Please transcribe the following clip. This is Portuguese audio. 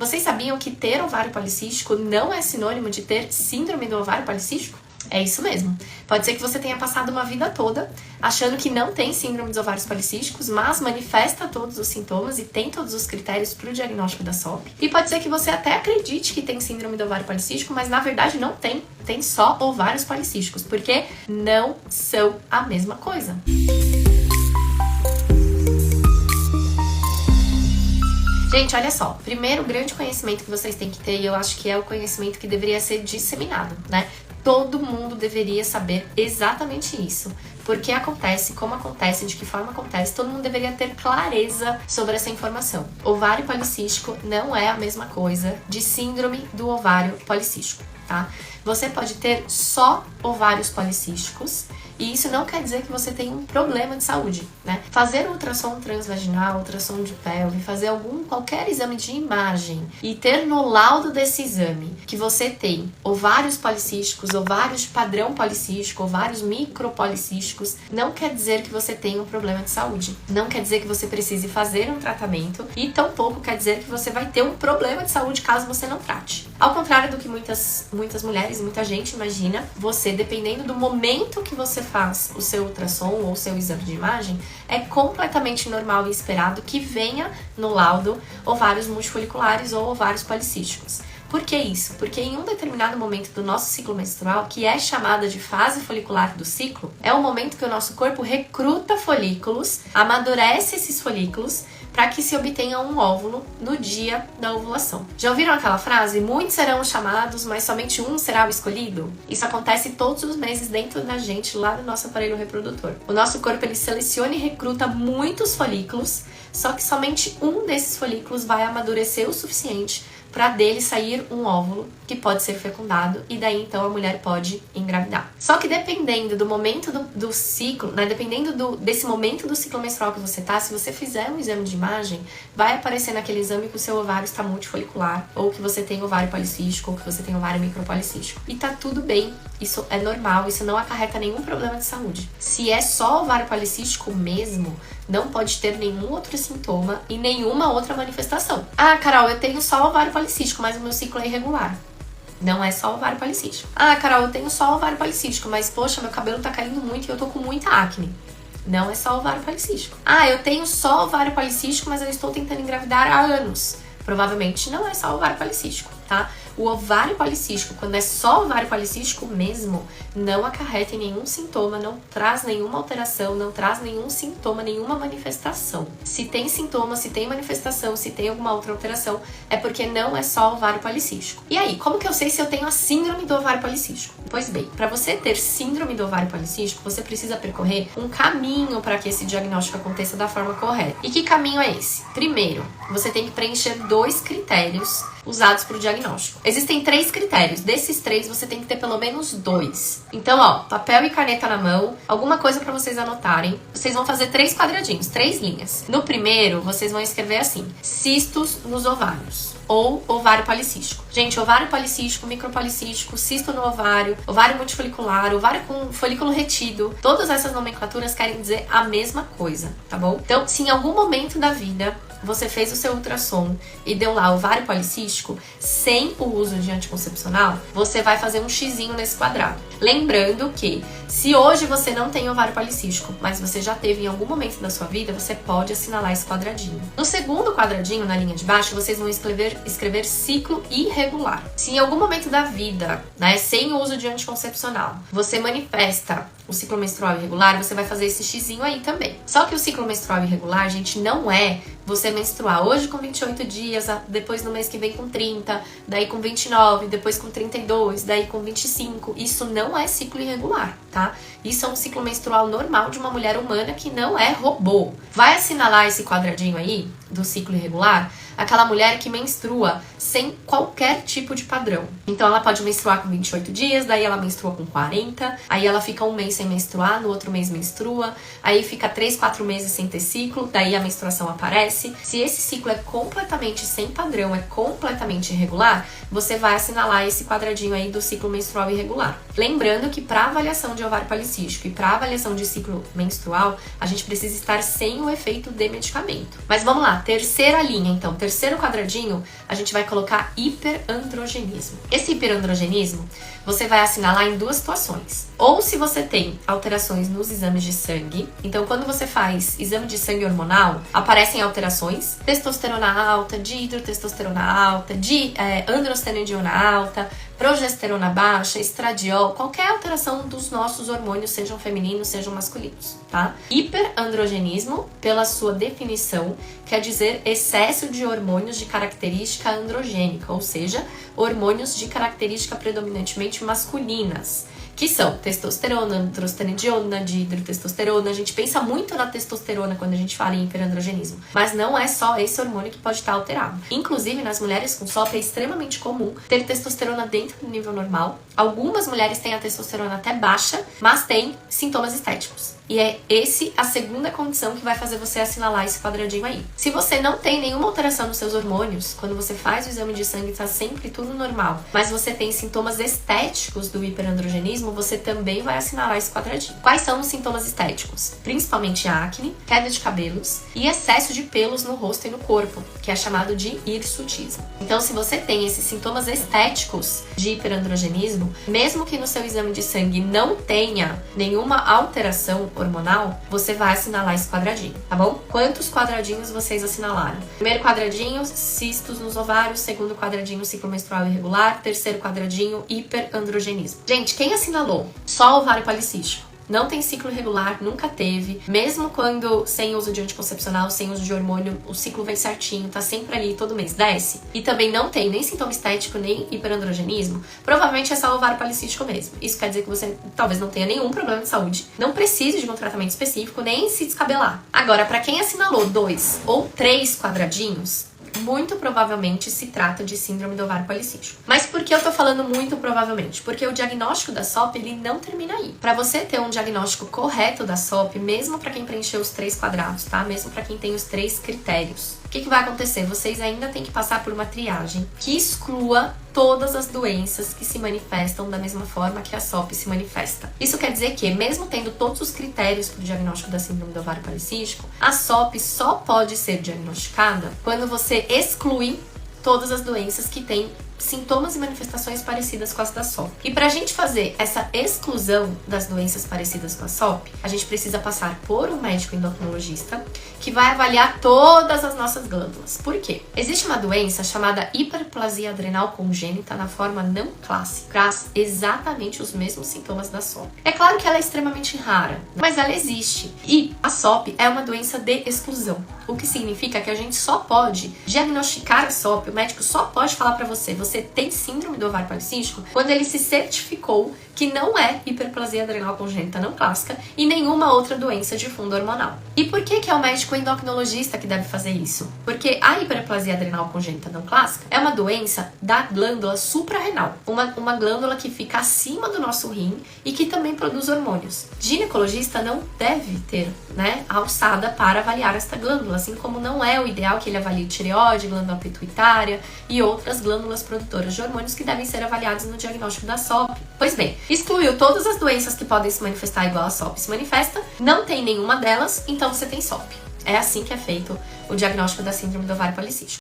Vocês sabiam que ter ovário policístico não é sinônimo de ter síndrome do ovário policístico? É isso mesmo. Pode ser que você tenha passado uma vida toda achando que não tem síndrome dos ovários policísticos, mas manifesta todos os sintomas e tem todos os critérios para o diagnóstico da SOP. E pode ser que você até acredite que tem síndrome do ovário policístico, mas na verdade não tem. Tem só ovários policísticos, porque não são a mesma coisa. Gente, olha só, primeiro grande conhecimento que vocês têm que ter, e eu acho que é o conhecimento que deveria ser disseminado, né? Todo mundo deveria saber exatamente isso. Por que acontece, como acontece, de que forma acontece, todo mundo deveria ter clareza sobre essa informação. Ovário policístico não é a mesma coisa de síndrome do ovário policístico, tá? Você pode ter só ovários policísticos, e isso não quer dizer que você tem um problema de saúde, né? Fazer ultrassom transvaginal, ultrassom de pelve, fazer qualquer exame de imagem e ter no laudo desse exame que você tem ovários policísticos, ovários de padrão policístico, ovários micropolicísticos, não quer dizer que você tem um problema de saúde. Não quer dizer que você precise fazer um tratamento e tampouco quer dizer que você vai ter um problema de saúde caso você não trate. Ao contrário do que muitas mulheres e muita gente imagina, você, dependendo do momento que você faz o seu ultrassom ou o seu exame de imagem, é completamente normal e esperado que venha no laudo ovários multifoliculares ou ovários policísticos. Por que isso? Porque em um determinado momento do nosso ciclo menstrual, que é chamada de fase folicular do ciclo, é o momento que o nosso corpo recruta folículos, amadurece esses folículos, para que se obtenha um óvulo no dia da ovulação. Já ouviram aquela frase? Muitos serão os chamados, mas somente um será o escolhido? Isso acontece todos os meses dentro da gente, lá no nosso aparelho reprodutor. O nosso corpo, ele seleciona e recruta muitos folículos, só que somente um desses folículos vai amadurecer o suficiente para dele sair um óvulo que pode ser fecundado e daí então a mulher pode engravidar. Só que dependendo do momento do ciclo, né, dependendo desse momento do ciclo menstrual que você tá, se você fizer um exame de imagem, vai aparecer naquele exame que o seu ovário está multifolicular, ou que você tem ovário policístico, ou que você tem ovário micropolicístico. E tá tudo bem, isso é normal, isso não acarreta nenhum problema de saúde. Se é só ovário policístico mesmo, não pode ter nenhum outro sintoma e nenhuma outra manifestação. Ah, Carol, eu tenho só ovário policístico, mas o meu ciclo é irregular. Não é só ovário policístico. Ah, Carol, eu tenho só ovário policístico, mas poxa, meu cabelo tá caindo muito e eu tô com muita acne. Não é só ovário policístico. Ah, eu tenho só ovário policístico, mas eu estou tentando engravidar há anos. Provavelmente não é só ovário policístico, tá? O ovário policístico, quando é só ovário policístico mesmo, não acarreta em nenhum sintoma, não traz nenhuma alteração, não traz nenhum sintoma, nenhuma manifestação. Se tem sintoma, se tem manifestação, se tem alguma outra alteração, é porque não é só ovário policístico. E aí, como que eu sei se eu tenho a síndrome do ovário policístico? Pois bem, para você ter síndrome do ovário policístico, você precisa percorrer um caminho para que esse diagnóstico aconteça da forma correta. E que caminho é esse? Primeiro, você tem que preencher 2 critérios usados para o diagnóstico. Existem 3 critérios. Desses 3, você tem que ter pelo menos 2. Então, ó, papel e caneta na mão, alguma coisa para vocês anotarem. Vocês vão fazer 3 quadradinhos, 3 linhas. No primeiro, vocês vão escrever assim: cistos nos ovários. Ou ovário policístico. Gente, ovário policístico, micropolicístico, cisto no ovário, ovário multifolicular, ovário com folículo retido, todas essas nomenclaturas querem dizer a mesma coisa, tá bom? Então, se em algum momento da vida você fez o seu ultrassom e deu lá ovário policístico, sem o uso de anticoncepcional, você vai fazer um xizinho nesse quadrado. Lembrando que, se hoje você não tem ovário policístico, mas você já teve em algum momento da sua vida, você pode assinalar esse quadradinho. No segundo quadradinho, na linha de baixo, vocês vão escrever ciclo irregular. Se em algum momento da vida, né, sem o uso de anticoncepcional, você manifesta o ciclo menstrual irregular, você vai fazer esse xizinho aí também. Só que o ciclo menstrual irregular, gente, não é você menstruar hoje com 28 dias, depois no mês que vem com 30, daí com 29, depois com 32, daí com 25. Isso não é ciclo irregular, tá? Isso é um ciclo menstrual normal de uma mulher humana que não é robô. Vai assinalar esse quadradinho aí do ciclo irregular aquela mulher que menstrua sem qualquer tipo de padrão. Então ela pode menstruar com 28 dias, daí ela menstrua com 40, aí ela fica um mês sem menstruar, no outro mês menstrua, aí fica 3, 4 meses sem ter ciclo, daí a menstruação aparece. Se esse ciclo é completamente sem padrão, é completamente irregular, você vai assinalar esse quadradinho aí do ciclo menstrual irregular. Lembrando que para avaliação de ovário policístico e para avaliação de ciclo menstrual, a gente precisa estar sem o efeito de medicamento. Mas vamos lá, terceira linha então. terceiro quadradinho, a gente vai colocar hiperandrogenismo. Esse hiperandrogenismo, você vai assinalar em duas situações. Ou se você tem alterações nos exames de sangue, então quando você faz exame de sangue hormonal, aparecem alterações, testosterona alta, dihidrotestosterona alta, androstenediona alta, progesterona baixa, estradiol, qualquer alteração dos nossos hormônios, sejam femininos, sejam masculinos, tá? Hiperandrogenismo, pela sua definição, quer dizer excesso de hormônios de característica androgênica, ou seja, hormônios de característica predominantemente masculinas, que são testosterona, androstenediona, dihidrotestosterona. A gente pensa muito na testosterona quando a gente fala em hiperandrogenismo, mas não é só esse hormônio que pode estar alterado. Inclusive, nas mulheres com SOP é extremamente comum ter testosterona dentro do nível normal. Algumas mulheres têm a testosterona até baixa, mas têm sintomas estéticos. E é a segunda condição que vai fazer você assinalar esse quadradinho aí. Se você não tem nenhuma alteração nos seus hormônios, quando você faz o exame de sangue tá sempre tudo normal, mas você tem sintomas estéticos do hiperandrogenismo, você também vai assinalar esse quadradinho. Quais são os sintomas estéticos? Principalmente acne, queda de cabelos e excesso de pelos no rosto e no corpo, que é chamado de hirsutismo. Então, se você tem esses sintomas estéticos de hiperandrogenismo, mesmo que no seu exame de sangue não tenha nenhuma alteração hormonal, você vai assinalar esse quadradinho, tá bom? Quantos quadradinhos vocês assinalaram? Primeiro quadradinho, cistos nos ovários. Segundo quadradinho, ciclo menstrual irregular. Terceiro quadradinho, hiperandrogenismo. Gente, quem assinalou só ovário policístico, não tem ciclo irregular, nunca teve, mesmo quando sem uso de anticoncepcional, sem uso de hormônio, o ciclo vem certinho, tá sempre ali todo mês, desce, e também não tem nem sintoma estético, nem hiperandrogenismo, provavelmente é só ovário policístico mesmo. Isso quer dizer que você talvez não tenha nenhum problema de saúde, não precise de um tratamento específico, nem se descabelar. Agora, para quem assinalou 2 ou 3 quadradinhos, muito provavelmente se trata de síndrome do ovário policístico. Mas por que eu tô falando muito provavelmente? Porque o diagnóstico da SOP, ele não termina aí. Para você ter um diagnóstico correto da SOP, mesmo para quem preencheu os 3 quadrados, tá? Mesmo para quem tem os 3 critérios, o que vai acontecer? Vocês ainda têm que passar por uma triagem que exclua todas as doenças que se manifestam da mesma forma que a SOP se manifesta. Isso quer dizer que, mesmo tendo todos os critérios para o diagnóstico da síndrome do ovário policístico, a SOP só pode ser diagnosticada quando você exclui todas as doenças que têm sintomas e manifestações parecidas com as da SOP. E para a gente fazer essa exclusão das doenças parecidas com a SOP, a gente precisa passar por um médico endocrinologista que vai avaliar todas as nossas glândulas. Por quê? Existe uma doença chamada hiperplasia adrenal congênita na forma não clássica, traz exatamente os mesmos sintomas da SOP. É claro que ela é extremamente rara, mas ela existe. E a SOP é uma doença de exclusão, o que significa que a gente só pode diagnosticar a SOP, o médico só pode falar para você tem síndrome do ovário policístico quando ele se certificou que não é hiperplasia adrenal congênita não clássica e nenhuma outra doença de fundo hormonal. E por que é o médico endocrinologista que deve fazer isso? Porque a hiperplasia adrenal congênita não clássica é uma doença da glândula suprarrenal, uma glândula que fica acima do nosso rim e que também produz hormônios. Ginecologista não deve ter, a alçada para avaliar esta glândula, assim como não é o ideal que ele avalie tireoide, glândula pituitária e outras glândulas produtoras de hormônios que devem ser avaliados no diagnóstico da SOP. Pois bem, excluiu todas as doenças que podem se manifestar igual a SOP se manifesta, não tem nenhuma delas, então você tem SOP. É assim que é feito o diagnóstico da síndrome do ovário policístico.